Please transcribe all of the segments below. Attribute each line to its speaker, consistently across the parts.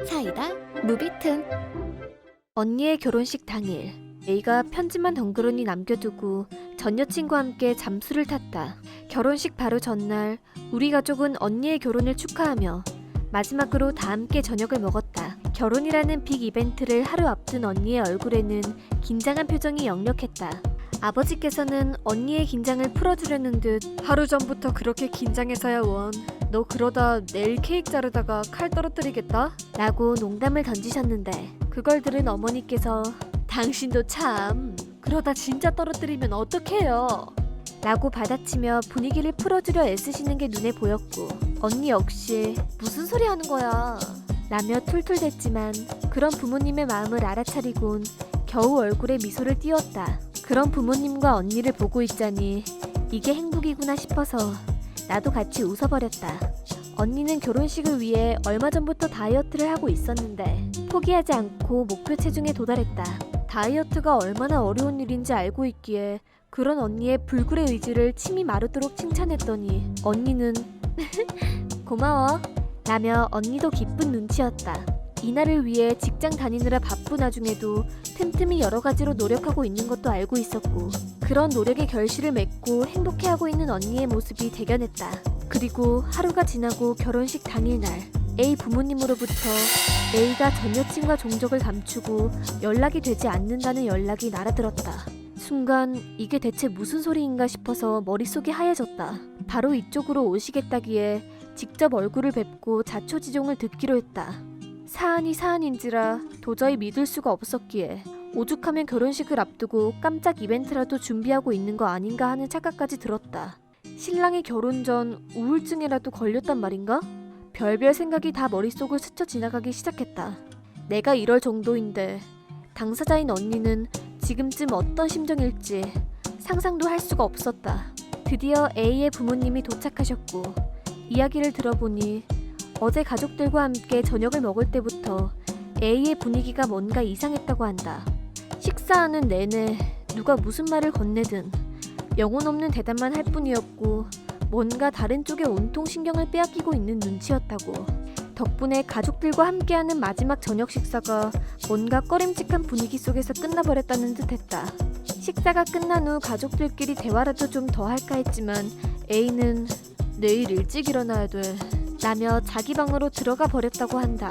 Speaker 1: 사이다 무비튼. 언니의 결혼식 당일, A가 편지만 덩그러니 남겨두고 전 여친과 함께 잠수를 탔다. 결혼식 바로 전날, 우리 가족은 언니의 결혼을 축하하며 마지막으로 다 함께 저녁을 먹었다. 결혼이라는 빅 이벤트를 하루 앞둔 언니의 얼굴에는 긴장한 표정이 역력했다. 아버지께서는 언니의 긴장을 풀어주려는 듯, 하루 전부터 그렇게 긴장해서야 원. 너 그러다 내일 케이크 자르다가 칼 떨어뜨리겠다? 라고 농담을 던지셨는데, 그걸 들은 어머니께서 당신도 참, 그러다 진짜 떨어뜨리면 어떡해요? 라고 받아치며 분위기를 풀어주려 애쓰시는 게 눈에 보였고, 언니 역시 무슨 소리 하는 거야? 라며 툴툴댔지만 그런 부모님의 마음을 알아차리곤 겨우 얼굴에 미소를 띄웠다. 그런 부모님과 언니를 보고 있자니 이게 행복이구나 싶어서 나도 같이 웃어버렸다. 언니는 결혼식을 위해 얼마 전부터 다이어트를 하고 있었는데 포기하지 않고 목표 체중에 도달했다. 다이어트가 얼마나 어려운 일인지 알고 있기에 그런 언니의 불굴의 의지를 침이 마르도록 칭찬했더니 언니는 고마워 라며 언니도 기쁜 눈치였다. 이날을 위해 직장 다니느라 바쁜 와중에도 틈틈이 여러 가지로 노력하고 있는 것도 알고 있었고, 그런 노력의 결실을 맺고 행복해하고 있는 언니의 모습이 대견했다. 그리고 하루가 지나고 결혼식 당일날, A 부모님으로부터 A가 전 여친과 종적을 감추고 연락이 되지 않는다는 연락이 날아들었다. 순간 이게 대체 무슨 소리인가 싶어서 머릿속이 하얘졌다. 바로 이쪽으로 오시겠다기에 직접 얼굴을 뵙고 자초지종을 듣기로 했다. 사안이 사안인지라 도저히 믿을 수가 없었기에 오죽하면 결혼식을 앞두고 깜짝 이벤트라도 준비하고 있는 거 아닌가 하는 착각까지 들었다. 신랑이 결혼 전 우울증이라도 걸렸단 말인가? 별별 생각이 다 머릿속을 스쳐 지나가기 시작했다. 내가 이럴 정도인데 당사자인 언니는 지금쯤 어떤 심정일지 상상도 할 수가 없었다. 드디어 A의 부모님이 도착하셨고 이야기를 들어보니 어제 가족들과 함께 저녁을 먹을 때부터 A의 분위기가 뭔가 이상했다고 한다. 식사하는 내내 누가 무슨 말을 건네든 영혼 없는 대답만 할 뿐이었고 뭔가 다른 쪽에 온통 신경을 빼앗기고 있는 눈치였다고. 덕분에 가족들과 함께하는 마지막 저녁 식사가 뭔가 꺼림칙한 분위기 속에서 끝나버렸다는 듯했다. 식사가 끝난 후 가족들끼리 대화라도 좀 더 할까 했지만 A는 내일 일찍 일어나야 돼 라며 자기 방으로 들어가 버렸다고 한다.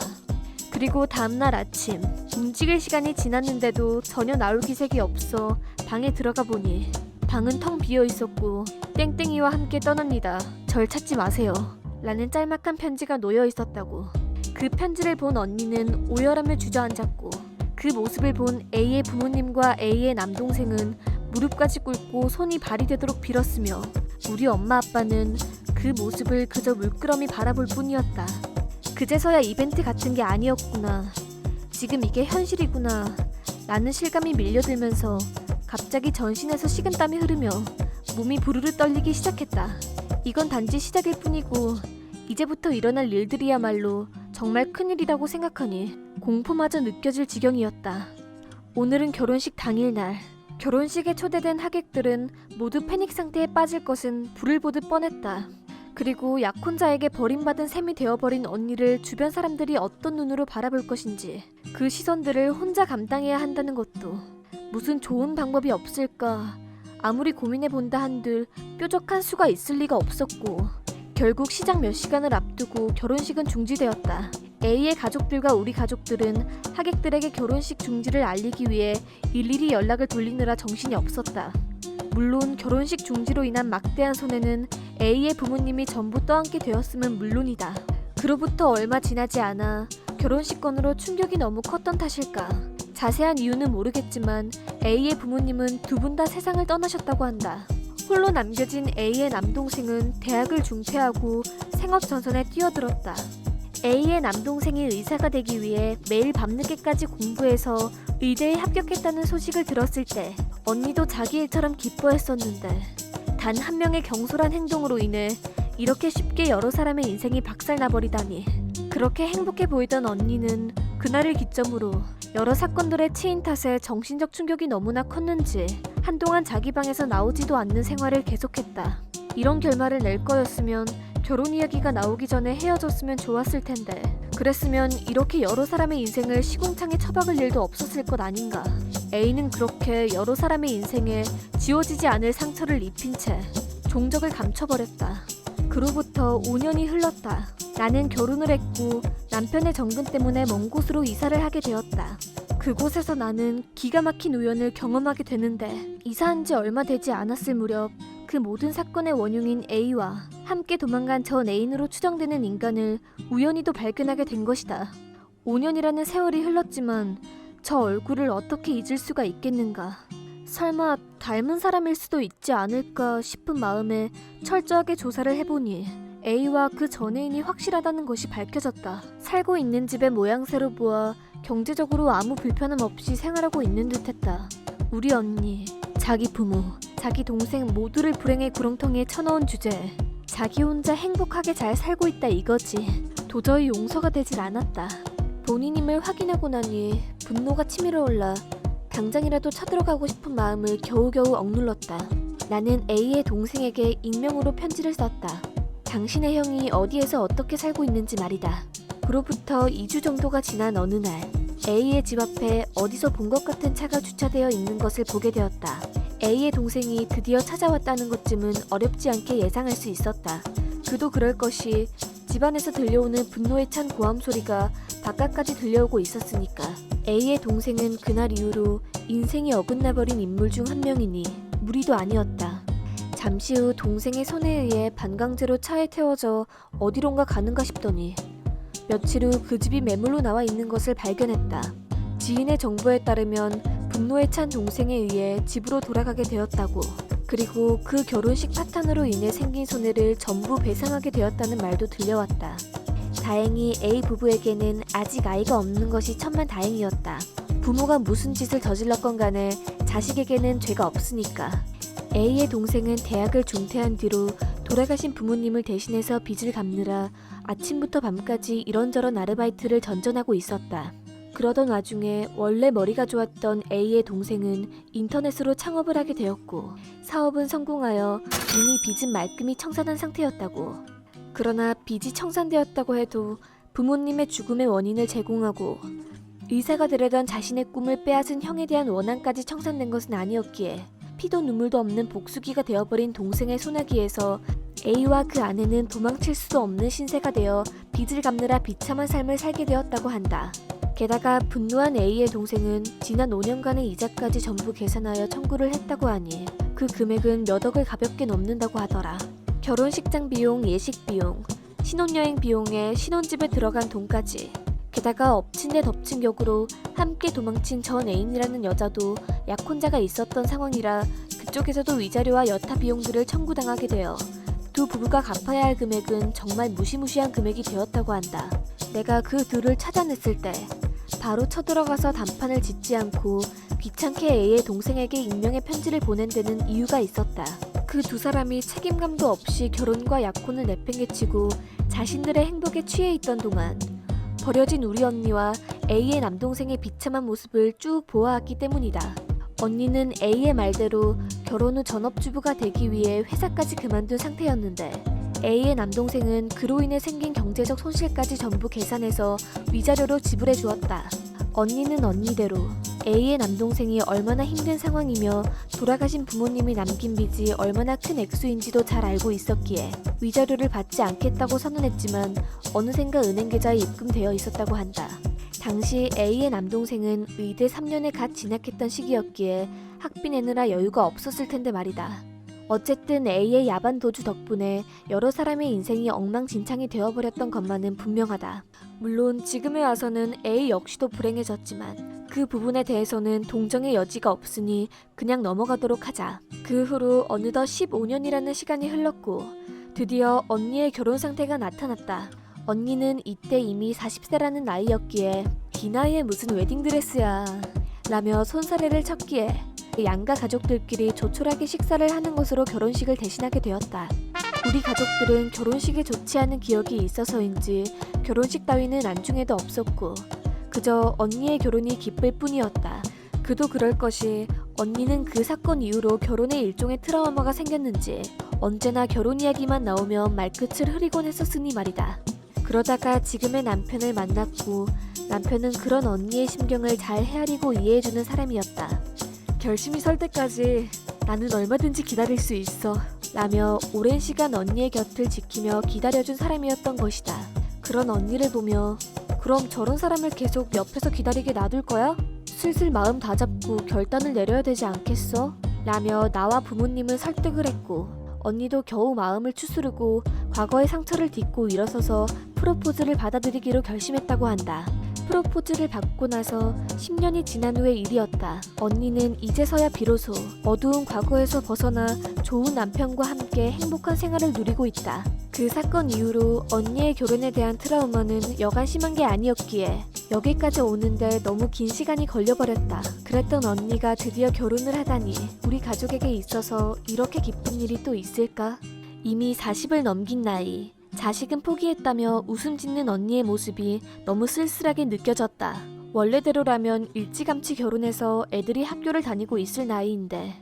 Speaker 1: 그리고 다음날 아침, 움직일 시간이 지났는데도 전혀 나올 기색이 없어 방에 들어가 보니 방은 텅 비어 있었고 땡땡이와 함께 떠납니다. 절 찾지 마세요 라는 짤막한 편지가 놓여 있었다고. 그 편지를 본 언니는 오열함을 주저앉았고 그 모습을 본 A의 부모님과 A의 남동생은 무릎까지 꿇고 손이 발이 되도록 빌었으며 우리 엄마 아빠는 그 모습을 그저 물끄러미 바라볼 뿐이었다. 그제서야 이벤트 같은 게 아니었구나, 지금 이게 현실이구나 라는 실감이 밀려들면서 갑자기 전신에서 식은땀이 흐르며 몸이 부르르 떨리기 시작했다. 이건 단지 시작일 뿐이고 이제부터 일어날 일들이야말로 정말 큰일이라고 생각하니 공포마저 느껴질 지경이었다. 오늘은 결혼식 당일날, 결혼식에 초대된 하객들은 모두 패닉 상태에 빠질 것은 불을 보듯 뻔했다. 그리고 약혼자에게 버림받은 셈이 되어버린 언니를 주변 사람들이 어떤 눈으로 바라볼 것인지 그 시선들을 혼자 감당해야 한다는 것도 무슨 좋은 방법이 없을까 아무리 고민해본다 한들 뾰족한 수가 있을 리가 없었고 결국 시작 몇 시간을 앞두고 결혼식은 중지되었다. A의 가족들과 우리 가족들은 하객들에게 결혼식 중지를 알리기 위해 일일이 연락을 돌리느라 정신이 없었다. 물론 결혼식 중지로 인한 막대한 손해는 A의 부모님이 전부 떠안게 되었음은 물론이다. 그로부터 얼마 지나지 않아 결혼식 건으로 충격이 너무 컸던 탓일까, 자세한 이유는 모르겠지만 A의 부모님은 두 분 다 세상을 떠나셨다고 한다. 홀로 남겨진 A의 남동생은 대학을 중퇴하고 생업전선에 뛰어들었다. A의 남동생이 의사가 되기 위해 매일 밤늦게까지 공부해서 의대에 합격했다는 소식을 들었을 때 언니도 자기 일처럼 기뻐했었는데 단 한 명의 경솔한 행동으로 인해 이렇게 쉽게 여러 사람의 인생이 박살나버리다니. 그렇게 행복해 보이던 언니는 그날을 기점으로 여러 사건들의 치인 탓에 정신적 충격이 너무나 컸는지 한동안 자기 방에서 나오지도 않는 생활을 계속했다. 이런 결말을 낼 거였으면 결혼 이야기가 나오기 전에 헤어졌으면 좋았을 텐데 그랬으면 이렇게 여러 사람의 인생을 시궁창에 처박을 일도 없었을 것 아닌가. A는 그렇게 여러 사람의 인생에 지워지지 않을 상처를 입힌 채 종적을 감춰버렸다. 그로부터 5년이 흘렀다. 나는 결혼을 했고 남편의 정근 때문에 먼 곳으로 이사를 하게 되었다. 그곳에서 나는 기가 막힌 우연을 경험하게 되는데 이사한 지 얼마 되지 않았을 무렵 그 모든 사건의 원흉인 A와 함께 도망간 전 애인으로 추정되는 인간을 우연히도 발견하게 된 것이다. 5년이라는 세월이 흘렀지만 저 얼굴을 어떻게 잊을 수가 있겠는가. 설마 닮은 사람일 수도 있지 않을까 싶은 마음에 철저하게 조사를 해보니 A와 그 전애인이 확실하다는 것이 밝혀졌다. 살고 있는 집의 모양새로 보아 경제적으로 아무 불편함 없이 생활하고 있는 듯했다. 우리 언니, 자기 부모, 자기 동생 모두를 불행의 구렁텅이에 쳐넣은 주제에 자기 혼자 행복하게 잘 살고 있다 이거지. 도저히 용서가 되질 않았다. 본인임을 확인하고 나니 분노가 치밀어 올라 당장이라도 쳐들어가고 싶은 마음을 겨우겨우 억눌렀다. 나는 A의 동생에게 익명으로 편지를 썼다. 당신의 형이 어디에서 어떻게 살고 있는지 말이다. 그로부터 2주 정도가 지난 어느 날 A의 집 앞에 어디서 본 것 같은 차가 주차되어 있는 것을 보게 되었다. A의 동생이 드디어 찾아왔다는 것쯤은 어렵지 않게 예상할 수 있었다. 그도 그럴 것이 집안에서 들려오는 분노에 찬 고함 소리가 바깥까지 들려오고 있었으니까. A의 동생은 그날 이후로 인생이 어긋나버린 인물 중 한 명이니 무리도 아니었다. 잠시 후 동생의 손에 의해 반강제로 차에 태워져 어디론가 가는가 싶더니 며칠 후 그 집이 매물로 나와 있는 것을 발견했다. 지인의 정보에 따르면 분노에 찬 동생에 의해 집으로 돌아가게 되었다고. 그리고 그 결혼식 파탄으로 인해 생긴 손해를 전부 배상하게 되었다는 말도 들려왔다. 다행히 A 부부에게는 아직 아이가 없는 것이 천만다행이었다. 부모가 무슨 짓을 저질렀건 간에 자식에게는 죄가 없으니까. A의 동생은 대학을 중퇴한 뒤로 돌아가신 부모님을 대신해서 빚을 갚느라 아침부터 밤까지 이런저런 아르바이트를 전전하고 있었다. 그러던 와중에 원래 머리가 좋았던 A의 동생은 인터넷으로 창업을 하게 되었고 사업은 성공하여 이미 빚은 말끔히 청산한 상태였다고. 그러나 빚이 청산되었다고 해도 부모님의 죽음의 원인을 제공하고 의사가 되려던 자신의 꿈을 빼앗은 형에 대한 원한까지 청산된 것은 아니었기에 피도 눈물도 없는 복수기가 되어버린 동생의 소나기에서 A와 그 아내는 도망칠 수도 없는 신세가 되어 빚을 갚느라 비참한 삶을 살게 되었다고 한다. 게다가 분노한 A의 동생은 지난 5년간의 이자까지 전부 계산하여 청구를 했다고 하니 그 금액은 몇 억을 가볍게 넘는다고 하더라. 결혼식장 비용, 예식 비용, 신혼여행 비용에 신혼집에 들어간 돈까지. 게다가 엎친 데 덮친 격으로 함께 도망친 전 애인이라는 여자도 약혼자가 있었던 상황이라 그쪽에서도 위자료와 여타 비용들을 청구당하게 되어 두 부부가 갚아야 할 금액은 정말 무시무시한 금액이 되었다고 한다. 내가 그 둘을 찾아냈을 때 바로 쳐들어가서 단판을 짓지 않고 귀찮게 A의 동생에게 익명의 편지를 보낸 데는 이유가 있었다. 그 두 사람이 책임감도 없이 결혼과 약혼을 내팽개치고 자신들의 행복에 취해 있던 동안 버려진 우리 언니와 A의 남동생의 비참한 모습을 쭉 보아왔기 때문이다. 언니는 A의 말대로 결혼 후 전업주부가 되기 위해 회사까지 그만둔 상태였는데 A의 남동생은 그로 인해 생긴 경제적 손실까지 전부 계산해서 위자료로 지불해 주었다. 언니는 언니대로 A의 남동생이 얼마나 힘든 상황이며 돌아가신 부모님이 남긴 빚이 얼마나 큰 액수인지도 잘 알고 있었기에 위자료를 받지 않겠다고 선언했지만 어느샌가 은행 계좌에 입금되어 있었다고 한다. 당시 A의 남동생은 의대 3년에 갓 진학했던 시기였기에 학비 내느라 여유가 없었을 텐데 말이다. 어쨌든 A의 야반 도주 덕분에 여러 사람의 인생이 엉망진창이 되어버렸던 것만은 분명하다. 물론 지금에 와서는 A 역시도 불행해졌지만 그 부분에 대해서는 동정의 여지가 없으니 그냥 넘어가도록 하자. 그 후로 어느덧 15년이라는 시간이 흘렀고 드디어 언니의 결혼 상태가 나타났다. 언니는 이때 이미 40세라는 나이였기에 이 나이에 무슨 웨딩드레스야 라며 손사래를 쳤기에 양가 가족들끼리 조촐하게 식사를 하는 것으로 결혼식을 대신하게 되었다. 우리 가족들은 결혼식에 좋지 않은 기억이 있어서인지 결혼식 따위는 안중에도 없었고 그저 언니의 결혼이 기쁠 뿐이었다. 그도 그럴 것이 언니는 그 사건 이후로 결혼에 일종의 트라우마가 생겼는지 언제나 결혼 이야기만 나오면 말끝을 흐리곤 했었으니 말이다. 그러다가 지금의 남편을 만났고 남편은 그런 언니의 심경을 잘 헤아리고 이해해주는 사람이었다. 결심이 설 때까지 나는 얼마든지 기다릴 수 있어 라며 오랜 시간 언니의 곁을 지키며 기다려준 사람이었던 것이다. 그런 언니를 보며 그럼 저런 사람을 계속 옆에서 기다리게 놔둘 거야? 슬슬 마음 다잡고 결단을 내려야 되지 않겠어? 라며 나와 부모님을 설득을 했고 언니도 겨우 마음을 추스르고 과거의 상처를 딛고 일어서서 프로포즈를 받아들이기로 결심했다고 한다. 프로포즈를 받고 나서 10년이 지난 후의 일이었다. 언니는 이제서야 비로소 어두운 과거에서 벗어나 좋은 남편과 함께 행복한 생활을 누리고 있다. 그 사건 이후로 언니의 결혼에 대한 트라우마는 여간 심한 게 아니었기에 여기까지 오는데 너무 긴 시간이 걸려버렸다. 그랬던 언니가 드디어 결혼을 하다니 우리 가족에게 있어서 이렇게 기쁜 일이 또 있을까? 이미 40을 넘긴 나이. 자식은 포기했다며 웃음 짓는 언니의 모습이 너무 쓸쓸하게 느껴졌다. 원래대로라면 일찌감치 결혼해서 애들이 학교를 다니고 있을 나이인데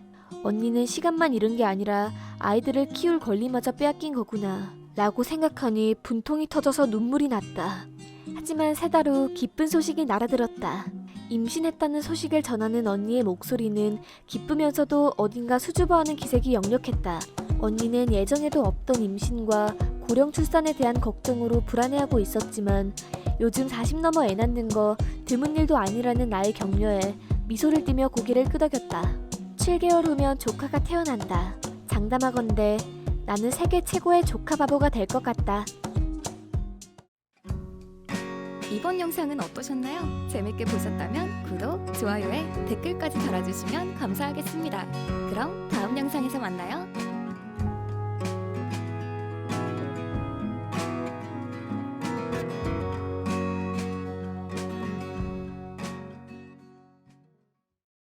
Speaker 1: 언니는 시간만 잃은 게 아니라 아이들을 키울 권리마저 빼앗긴 거구나 라고 생각하니 분통이 터져서 눈물이 났다. 하지만 3달 후 기쁜 소식이 날아들었다. 임신했다는 소식을 전하는 언니의 목소리는 기쁘면서도 어딘가 수줍어하는 기색이 역력했다. 언니는 예정에도 없던 임신과 고령 출산에 대한 걱정으로 불안해하고 있었지만 요즘 40 넘어 애 낳는 거 드문 일도 아니라는 나의 격려에 미소를 띠며 고개를 끄덕였다. 7개월 후면 조카가 태어난다. 장담하건대 나는 세계 최고의 조카 바보가 될 것 같다.
Speaker 2: 이번 영상은 어떠셨나요? 재밌게 보셨다면 구독, 좋아요에 댓글까지 달아주시면 감사하겠습니다. 그럼 다음 영상에서 만나요.